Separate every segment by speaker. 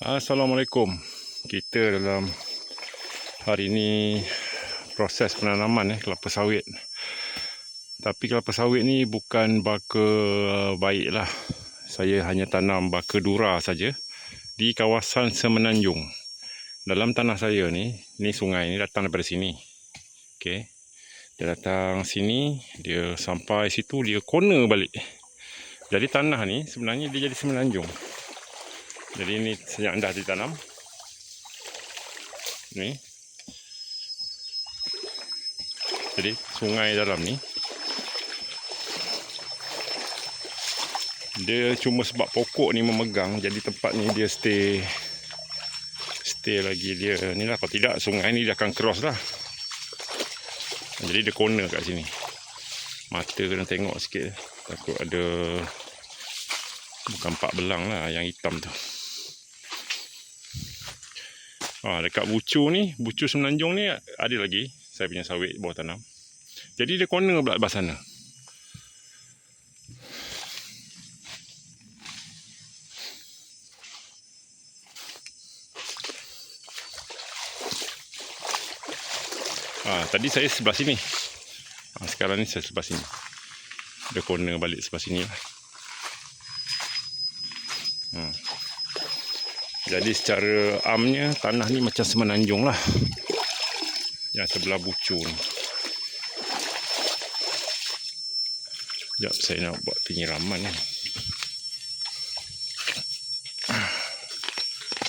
Speaker 1: Assalamualaikum. Kita dalam hari ini proses penanaman kelapa sawit. Tapi kelapa sawit ni bukan baka baik lah. Saya hanya tanam baka dura saja di kawasan Semenanjung. Dalam tanah saya ni sungai ni datang daripada sini. Okey. Dia datang sini, dia sampai situ, dia corner balik. Jadi tanah ni sebenarnya dia jadi semenanjung. Jadi ini yang dah ditanam. Ni. Jadi sungai dalam ni dia cuma sebab pokok ni memegang, jadi tempat ni dia stay lagi dia ni lah. Kalau tidak sungai ni dia akan cross lah. Jadi dia corner kat sini. Mata kena tengok sikit, takut ada bukan pak belang lah yang hitam tu. Dekat bucu Semenanjung ni ada lagi saya punya sawit bawah tanam. Jadi dia corner pula belah sana. Tadi saya sebelah sini. Sekarang ni saya sebelah sini. Dia corner balik sebelah sini lah. Jadi secara amnya tanah ni macam Semenanjung lah. Yang sebelah bucu ni. Sekejap saya nak buat penyiraman ni.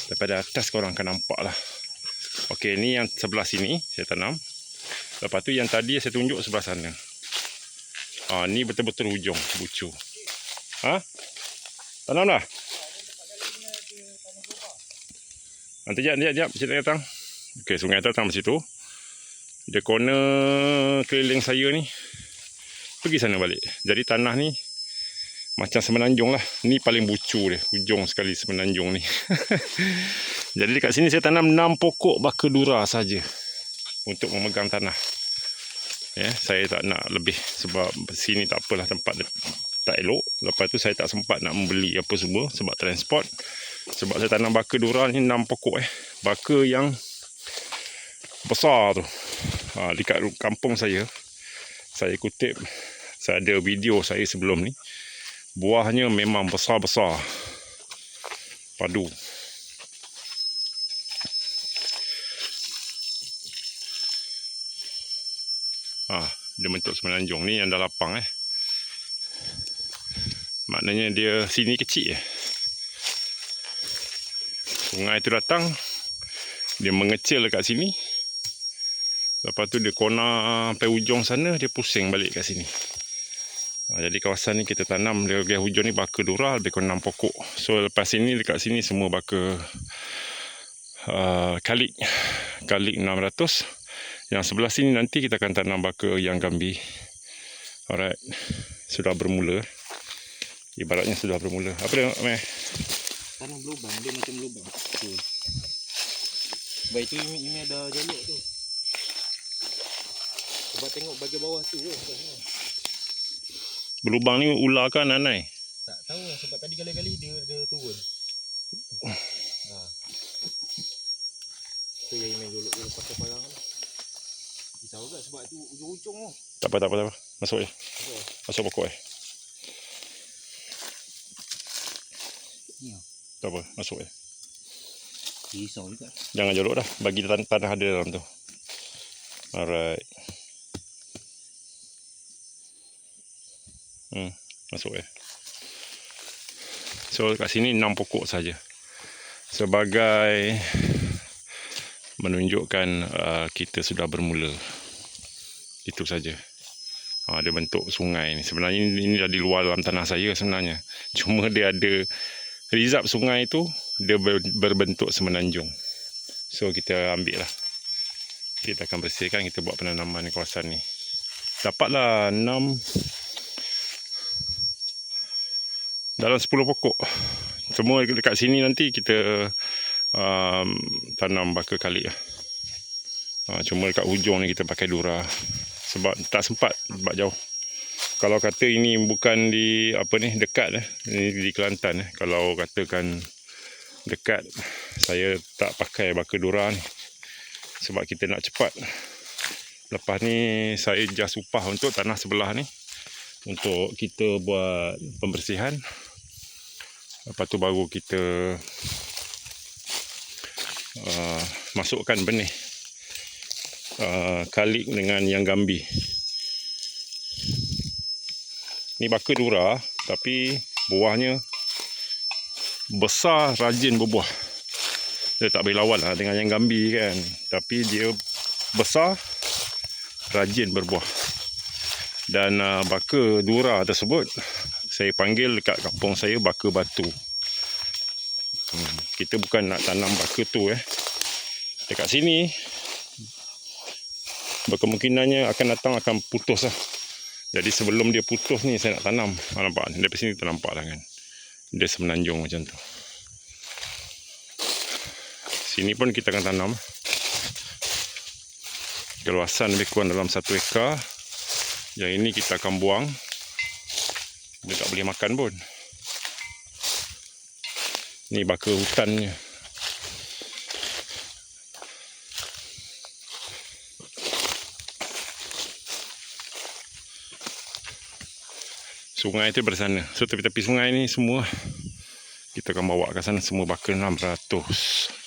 Speaker 1: Daripada atas korang akan nampak lah. Okey, ni yang sebelah sini saya tanam. Lepas tu yang tadi saya tunjuk sebelah sana. Ni betul-betul hujung bucu. Tanam dah? Nanti jap. Kita datang. Okey, sungai tu datang situ. Dia corner keliling saya ni. Pergi sana balik. Jadi tanah ni macam Semenanjung lah. Ni paling bucu dia. Hujung sekali Semenanjung ni. Jadi dekat sini saya tanam 6 pokok baka dura saja untuk memegang tanah. Saya tak nak lebih sebab sini tak apalah, tempat tak elok. Lepas tu saya tak sempat nak membeli apa semua sebab transport. Sebab saya tanam baka dura ni 6 pokok baka yang besar tu. Dekat kampung saya kutip, saya ada video saya sebelum ni. Buahnya memang besar-besar. Padu. Dia bentuk Semenanjung ni yang dah lapang Maknanya dia sini kecil Sungai tu datang, dia mengecil dekat sini. Lepas tu dia corner sampai hujung sana, dia pusing balik kat sini. Jadi kawasan ni kita tanam dia bahagian hujung ni baka dura lebih kurang 6 pokok. So lepas ini dekat sini semua baka kalik 600. Yang sebelah sini nanti kita akan tanam baka yang gambi. Alright. Sudah bermula. Ibaratnya sudah bermula. Apa dia Meh?
Speaker 2: Tanam berlubang, dia macam berlubang. Sebab itu ini ada jalur tu. Sebab tengok bahagian bawah tu.
Speaker 1: Berlubang ni ular kan nanai?
Speaker 2: Tak tahu sebab tadi kali-kali dia turun. Tu yang main jolok dia pakai parang ni. Risau juga sebab tu ujung-ujung tu.
Speaker 1: Tak apa. Masuk je. Masuk pokok
Speaker 2: Ni
Speaker 1: tak apa, masuk je.
Speaker 2: risau juga.
Speaker 1: Jangan jolok dah. Bagi tanah ada dalam tu. Alright. Masuk So kat sini 6 pokok saja. Sebagai menunjukkan kita sudah bermula. Itu saja. Dia bentuk sungai ni. Sebenarnya ini dah di luar dalam tanah saya sebenarnya. Cuma dia ada rizab sungai tu, dia berbentuk Semenanjung. So kita ambil lah. Kita akan bersihkan, kita buat penanaman di kawasan ni. Dapatlah 6 dalam 10 pokok. Semua dekat sini nanti kita tanam baka kalik lah. Cuma dekat hujung ni kita pakai dura. Sebab tak sempat, sebab jauh. Kalau kata ini bukan di dekat ni di Kelantan, kalau katakan dekat. Saya tak pakai baka dura ni sebab kita nak cepat. Lepas ni saya just upah untuk tanah sebelah ni untuk kita buat pembersihan. Lepas tu baru kita masukkan benih kalik dengan yang gambi. Ni baka dura tapi buahnya besar, rajin berbuah. Dia tak boleh lawan lah dengan yang gambi kan, tapi dia besar, rajin berbuah. Dan baka dura tersebut saya panggil dekat kampung saya baka batu. Kita bukan nak tanam baka tu dekat sini berkemungkinannya akan datang akan putus lah. Jadi sebelum dia putus ni saya nak tanam. Nampak ni, dari sini ternampak lah kan, dia semenanjung macam tu. Sini pun kita akan tanam. Keluasan lebih kurang dalam 1 ekar. Yang ini kita akan buang. Dia tak boleh makan pun. Ni baka hutannya. Sungai tu dari sana. So tepi-tepi sungai ni semua kita akan bawa ke sana, semua baka 600.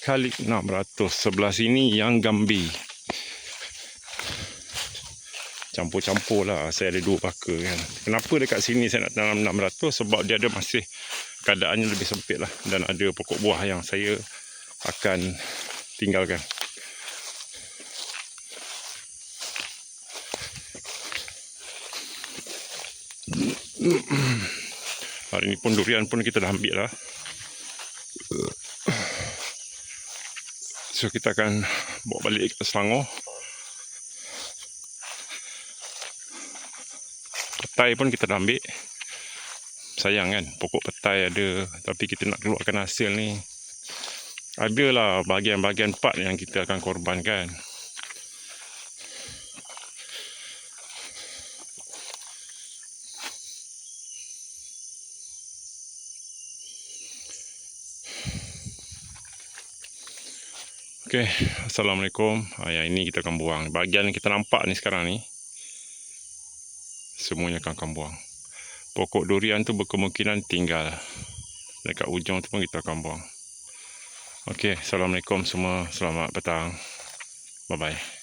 Speaker 1: Kali 600. Sebelah sini yang gambi. Campur-campur lah. Saya ada 2 baka kan. Kenapa dekat sini saya nak tanam 600? Sebab dia ada masih keadaannya lebih sempit lah. Dan ada pokok buah yang saya akan tinggalkan. Hari ni pun durian pun kita dah ambil lah. So kita akan bawa balik ke Selangor. Petai pun kita dah ambil. Sayang kan, pokok petai ada, tapi kita nak keluarkan hasil ni. Adalah bahagian-bahagian part yang kita akan korbankan. Okey, Assalamualaikum. Yang ini kita akan buang. Bahagian yang kita nampak ni sekarang ni, semuanya akan buang. Pokok durian tu berkemungkinan tinggal. Dekat ujung tu pun kita akan buang. Okey, Assalamualaikum semua. Selamat petang. Bye-bye.